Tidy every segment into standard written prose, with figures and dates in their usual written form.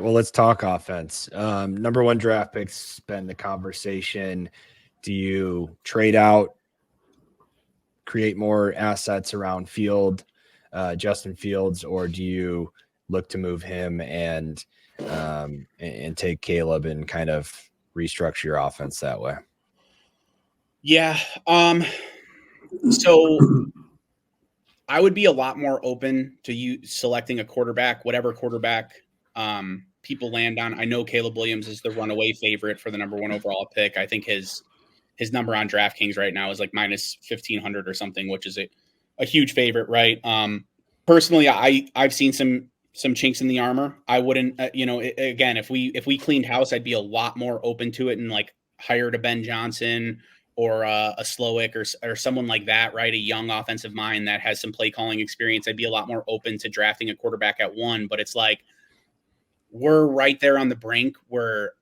Well, let's talk offense. Number one draft picks been the conversation. Do you trade out, create more assets around Justin Fields, or do you look to move him and take Caleb and kind of restructure your offense that way? Yeah. So I would be a lot more open to you selecting a quarterback, whatever quarterback people land on. I know Caleb Williams is the runaway favorite for the number one overall pick. I think his number on DraftKings right now is like minus 1,500 or something, which is a huge favorite, right? Personally, I've seen some chinks in the armor. I wouldn't, again, if we cleaned house, I'd be a lot more open to it and like hired a Ben Johnson or a Slowick or someone like that, right? A young offensive mind that has some play calling experience. I'd be a lot more open to drafting a quarterback at one, but it's like, we're right there on the brink where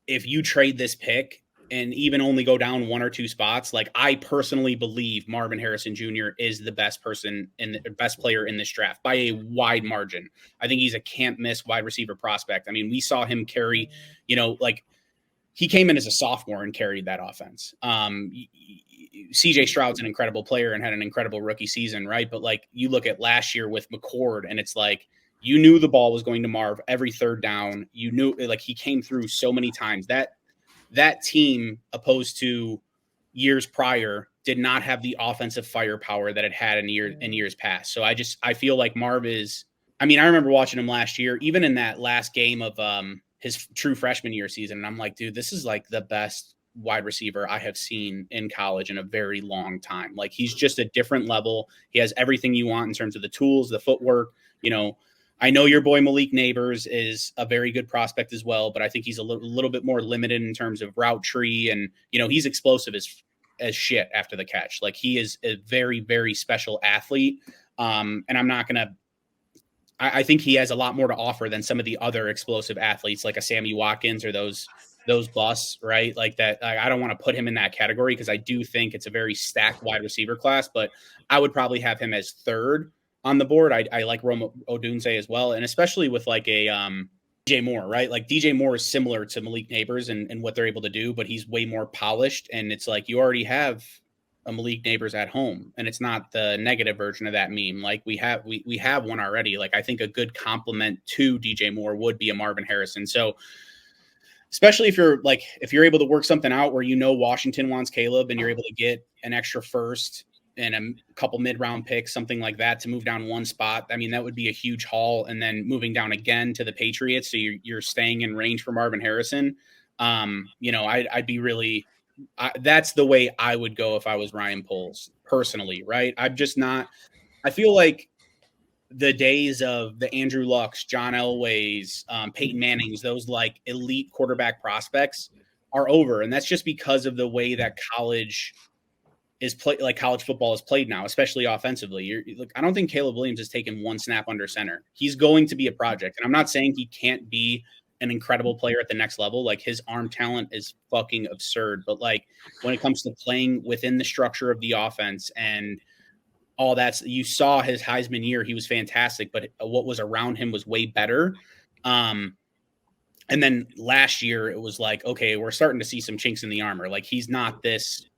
if you trade this pick and even only go down one or two spots, like I personally believe Marvin Harrison Jr. is the best player in this draft by a wide margin. I think he's a can't miss wide receiver prospect. I mean, we saw him carry, like he came in as a sophomore and carried that offense. CJ Stroud's an incredible player and had an incredible rookie season, right? But like you look at last year with McCord and it's like, you knew the ball was going to Marv every third down. You knew like he came through so many times that team, opposed to years prior, did not have the offensive firepower that it had in years past. So I feel like Marv is. I mean, I remember watching him last year, even in that last game of his true freshman year season, and I'm like, dude, this is like the best wide receiver I have seen in college in a very long time. Like he's just a different level. He has everything you want in terms of the tools, the footwork. I know your boy Malik Neighbors is a very good prospect as well, but I think he's a little bit more limited in terms of route tree. And, he's explosive as shit after the catch. Like he is a very, very special athlete. And I'm not going to, I think he has a lot more to offer than some of the other explosive athletes like a Sammy Watkins or those busts, right? Like that. I don't want to put him in that category because I do think it's a very stacked wide receiver class, but I would probably have him as third on the board. I like Rome Odunze as well. And especially with like a DJ Moore, right? Like DJ Moore is similar to Malik Neighbors and what they're able to do, but he's way more polished. And it's like, you already have a Malik Neighbors at home. And it's not the negative version of that meme. Like we have one already. Like I think a good compliment to DJ Moore would be a Marvin Harrison. So especially if you're able to work something out where, Washington wants Caleb and you're able to get an extra first and a couple mid-round picks, something like that, to move down one spot. I mean, that would be a huge haul. And then moving down again to the Patriots, so you're staying in range for Marvin Harrison. I'd be really. That's the way I would go if I was Ryan Poles personally, right? I'm just not. I feel like the days of the Andrew Lucks, John Elways, Peyton Mannings, those like elite quarterback prospects are over, and that's just because of the way that college football is played now, especially offensively. I don't think Caleb Williams has taken one snap under center. He's going to be a project. And I'm not saying he can't be an incredible player at the next level. Like his arm talent is fucking absurd. But like when it comes to playing within the structure of the offense and all that, you saw his Heisman year, he was fantastic, but what was around him was way better. And then last year it was like, okay, we're starting to see some chinks in the armor. Like he's not this.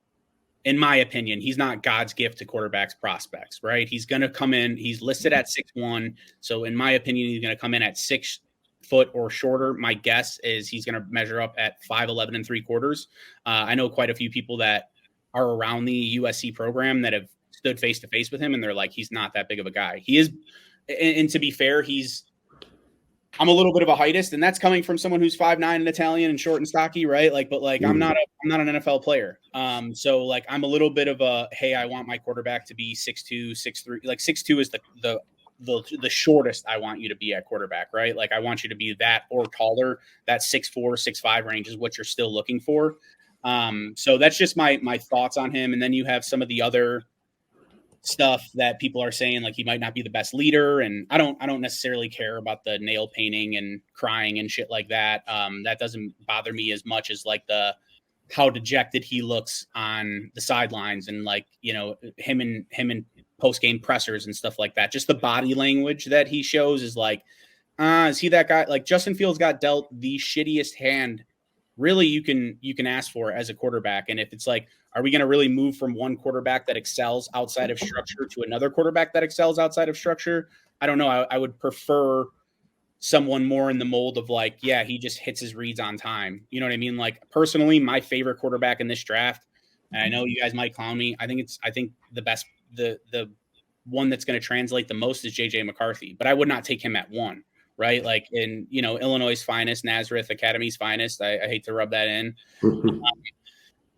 In my opinion, he's not God's gift to quarterbacks prospects, right? He's going to come in. He's listed at 6'1". So in my opinion, he's going to come in at 6 foot or shorter. My guess is he's going to measure up at 5'11 3/4. I know quite a few people that are around the USC program that have stood face to face with him. And they're like, he's not that big of a guy. He is. And to be fair, I'm a little bit of a heightist, and that's coming from someone who's 5'9" and Italian and short and stocky, right? Like, but like, I'm not an NFL player. So like, I'm a little bit of a, hey, I want my quarterback to be 6'2", 6'3". Like 6'2" is the shortest I want you to be at quarterback, right? Like, I want you to be that or taller. That 6'4", 6'5" range is what you're still looking for. So that's just my thoughts on him. And then you have some of the other stuff that people are saying, like he might not be the best leader. And I don't necessarily care about the nail painting and crying and shit like that. That doesn't bother me as much as like how dejected he looks on the sidelines and like, him and post-game pressers and stuff like that. Just the body language that he shows is like, Is he that guy? Like Justin Fields got dealt the shittiest hand really you can ask for as a quarterback. And if it's like, are we going to really move from one quarterback that excels outside of structure to another quarterback that excels outside of structure? I don't know. I would prefer someone more in the mold of like, yeah, he just hits his reads on time. You know what I mean? Like personally, my favorite quarterback in this draft, and I know you guys might clown me. I think the best, the one that's going to translate the most is JJ McCarthy, but I would not take him at one, right? Like in, Illinois' finest, Nazareth Academy's finest. I hate to rub that in.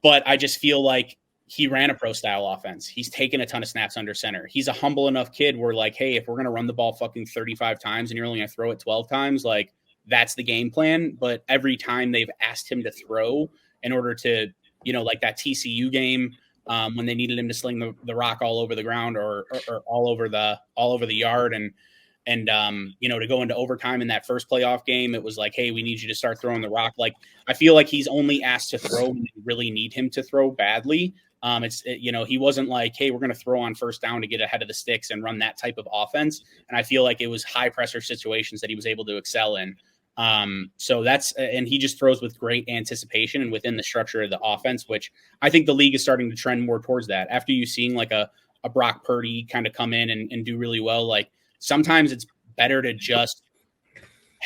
But I just feel like he ran a pro style offense. He's taken a ton of snaps under center. He's a humble enough kid where like, hey, if we're going to run the ball fucking 35 times and you're only going to throw it 12 times, like that's the game plan. But every time they've asked him to throw in order to, like that TCU game, when they needed him to sling the rock all over the ground or all over the yard and to go into overtime in that first playoff game, it was like, hey, we need you to start throwing the rock. Like, I feel like he's only asked to throw when they really need him to throw badly. He wasn't like, hey, we're going to throw on first down to get ahead of the sticks and run that type of offense. And I feel like it was high pressure situations that he was able to excel in. So and he just throws with great anticipation and within the structure of the offense, which I think the league is starting to trend more towards that. After you seeing like a Brock Purdy kind of come in and do really well, like sometimes it's better to just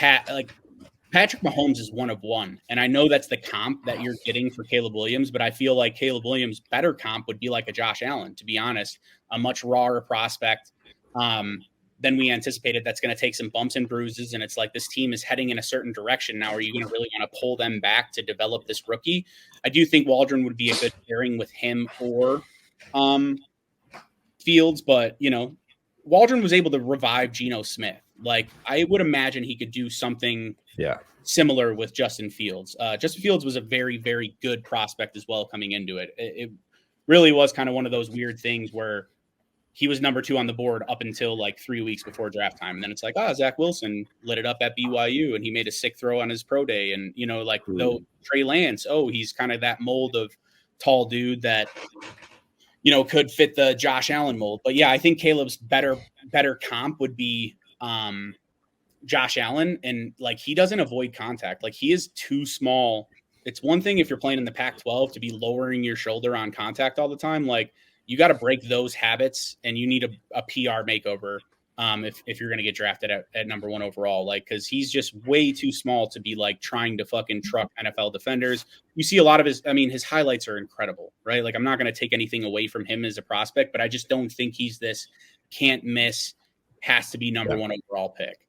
like Patrick Mahomes is one of one. And I know that's the comp that you're getting for Caleb Williams, but I feel like Caleb Williams' better comp would be like a Josh Allen, to be honest, a much rawer prospect than we anticipated. That's going to take some bumps and bruises. And it's like, this team is heading in a certain direction. Now, are you going to really want to pull them back to develop this rookie? I do think Waldron would be a good pairing with him or Fields, but Waldron was able to revive Geno Smith. Like, I would imagine he could do something similar with Justin Fields. Justin Fields was a very, very good prospect as well coming into it. It really was kind of one of those weird things where he was number 2 on the board up until like 3 weeks before draft time. And then it's like, Zach Wilson lit it up at BYU and he made a sick throw on his pro day. And, though Trey Lance, he's kind of that mold of tall dude that, could fit the Josh Allen mold. But yeah, I think Caleb's better comp would be Josh Allen. And like, he doesn't avoid contact. Like, he is too small. It's one thing if you're playing in the Pac-12 to be lowering your shoulder on contact all the time. Like, you got to break those habits and you need a PR makeover if you're going to get drafted at number 1 overall. Like, because he's just way too small to be like trying to fucking truck NFL defenders. You see a lot of his highlights are incredible, right? Like, I'm not going to take anything away from him as a prospect, but I just don't think he's this can't miss, has to be number 1 overall pick.